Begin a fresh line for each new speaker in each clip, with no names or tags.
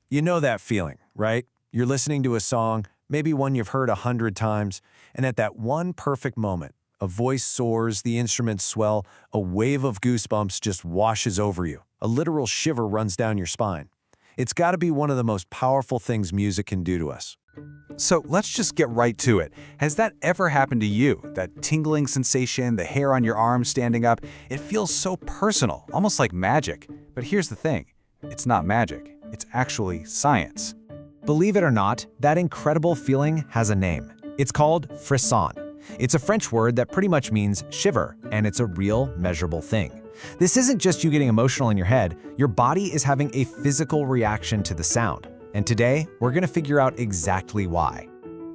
You know that feeling, right? You're listening to a song, maybe one you've heard 100 times, and at that one perfect moment, a voice soars, the instruments swell, a wave of goosebumps just washes over you. A literal shiver runs down your spine. It's got to be one of the most powerful things music can do to us.
So let's just get right to it. Has that ever happened to you? That tingling sensation, the hair on your arm standing up, it feels so personal, almost like magic. But here's the thing, it's not magic, it's actually science.
Believe it or not, that incredible feeling has a name. It's called frisson. It's a French word that pretty much means shiver, and it's a real, measurable thing. This isn't just you getting emotional in your head, your body is having a physical reaction to the sound. And today, we're gonna figure out exactly why.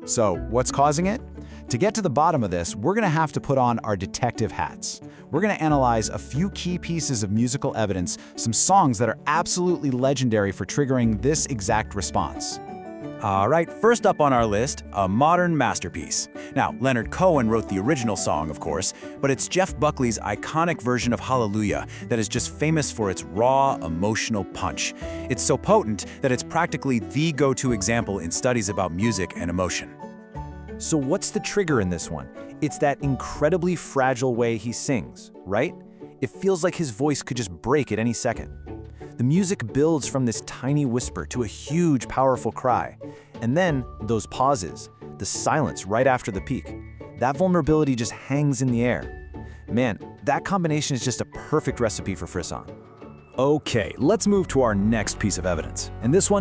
So, what's causing it? To get to the bottom of this, we're gonna have to put on our detective hats. We're gonna analyze a few key pieces of musical evidence, some songs that are absolutely legendary for triggering this exact response.
All right, first up on our list, a modern masterpiece. Now, Leonard Cohen wrote the original song, of course, but it's Jeff Buckley's iconic version of Hallelujah that is just famous for its raw, emotional punch. It's so potent that it's practically the go-to example in studies about music and emotion.
So what's the trigger in this one? It's that incredibly fragile way he sings, right? It feels like his voice could just break at any second. The music builds from this tiny whisper to a huge, powerful cry. And then, those pauses, the silence right after the peak. That vulnerability just hangs in the air. Man, that combination is just a perfect recipe for frisson.
Okay, let's move to our next piece of evidence. And this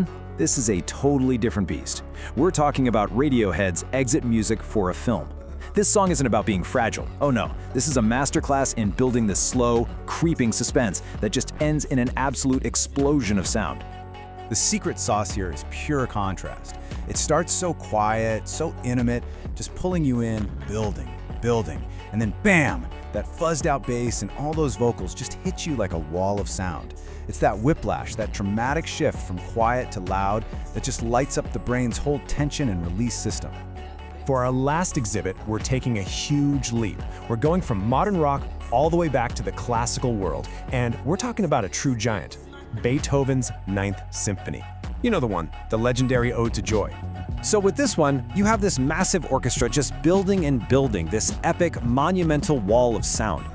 is a totally different beast. We're talking about Radiohead's exit music for a film. This song isn't about being fragile. Oh no, this is a masterclass in building the slow, creeping suspense that just ends in an absolute explosion of sound.
The secret sauce here is pure contrast. It starts so quiet, so intimate, just pulling you in, building, and then bam, that fuzzed out bass and all those vocals just hit you like a wall of sound. It's that whiplash, that dramatic shift from quiet to loud that just lights up the brain's whole tension and release system.
For our last exhibit, we're taking a huge leap. We're going from modern rock all the way back to the classical world, and we're talking about a true giant, Beethoven's Ninth Symphony. You know the one, the legendary Ode to Joy.
So with this one, you have this massive orchestra just building and building this epic, monumental wall of sound.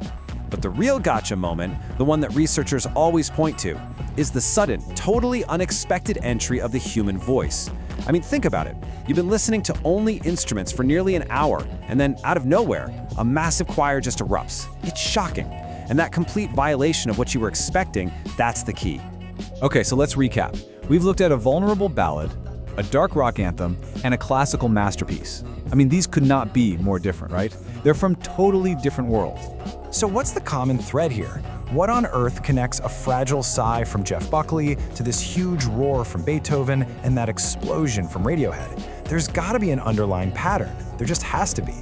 But the real gotcha moment, the one that researchers always point to, is the sudden, totally unexpected entry of the human voice. I mean, think about it. You've been listening to only instruments for nearly an hour, and then out of nowhere, a massive choir just erupts. It's shocking. And that complete violation of what you were expecting, that's the key.
Okay, so let's recap. We've looked at a vulnerable ballad, a dark rock anthem, and a classical masterpiece. I mean, these could not be more different, right? They're from totally different worlds.
So what's the common thread here? What on earth connects a fragile sigh from Jeff Buckley to this huge roar from Beethoven and that explosion from Radiohead? There's gotta be an underlying pattern. There just has to be.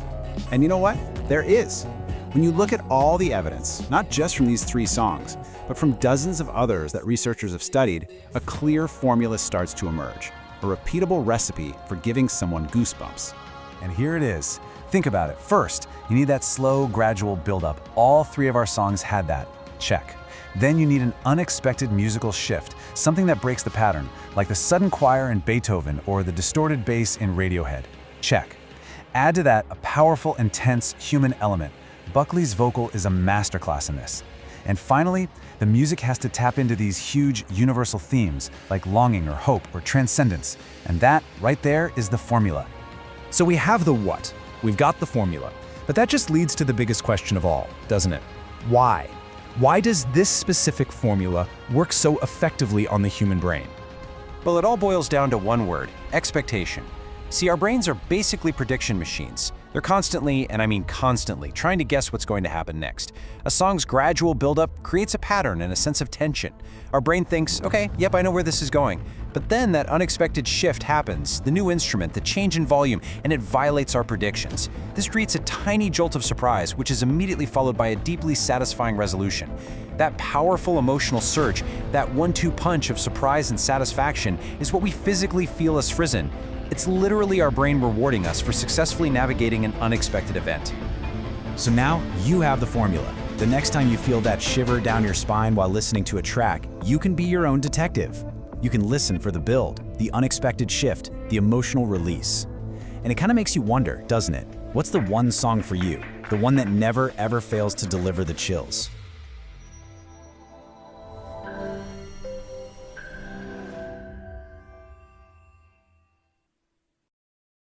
And you know what? There is. When you look at all the evidence, not just from these 3 songs, but from dozens of others that researchers have studied, a clear formula starts to emerge. A repeatable recipe for giving someone goosebumps.
And here it is. Think about it. First, you need that slow, gradual buildup. All 3 of our songs had that. Check. Then you need an unexpected musical shift, something that breaks the pattern, like the sudden choir in Beethoven or the distorted bass in Radiohead. Check. Add to that a powerful, intense human element. Buckley's vocal is a masterclass in this. And finally, the music has to tap into these huge universal themes like longing or hope or transcendence. And that, right there, is the formula.
So we have the what, we've got the formula, but that just leads to the biggest question of all, doesn't it? Why? Why does this specific formula work so effectively on the human brain?
Well, it all boils down to one word, expectation. See, our brains are basically prediction machines. They're constantly, and I mean constantly, trying to guess what's going to happen next. A song's gradual buildup creates a pattern and a sense of tension. Our brain thinks, okay, yep, I know where this is going. But then that unexpected shift happens, the new instrument, the change in volume, and it violates our predictions. This creates a tiny jolt of surprise, which is immediately followed by a deeply satisfying resolution. That powerful emotional surge, that 1-2 punch of surprise and satisfaction is what we physically feel as frisson. It's literally our brain rewarding us for successfully navigating an unexpected event.
So now you have the formula. The next time you feel that shiver down your spine while listening to a track, you can be your own detective.
You can listen for the build, the unexpected shift, the emotional release. And it kind of makes you wonder, doesn't it? What's the one song for you? The one that never ever fails to deliver the chills?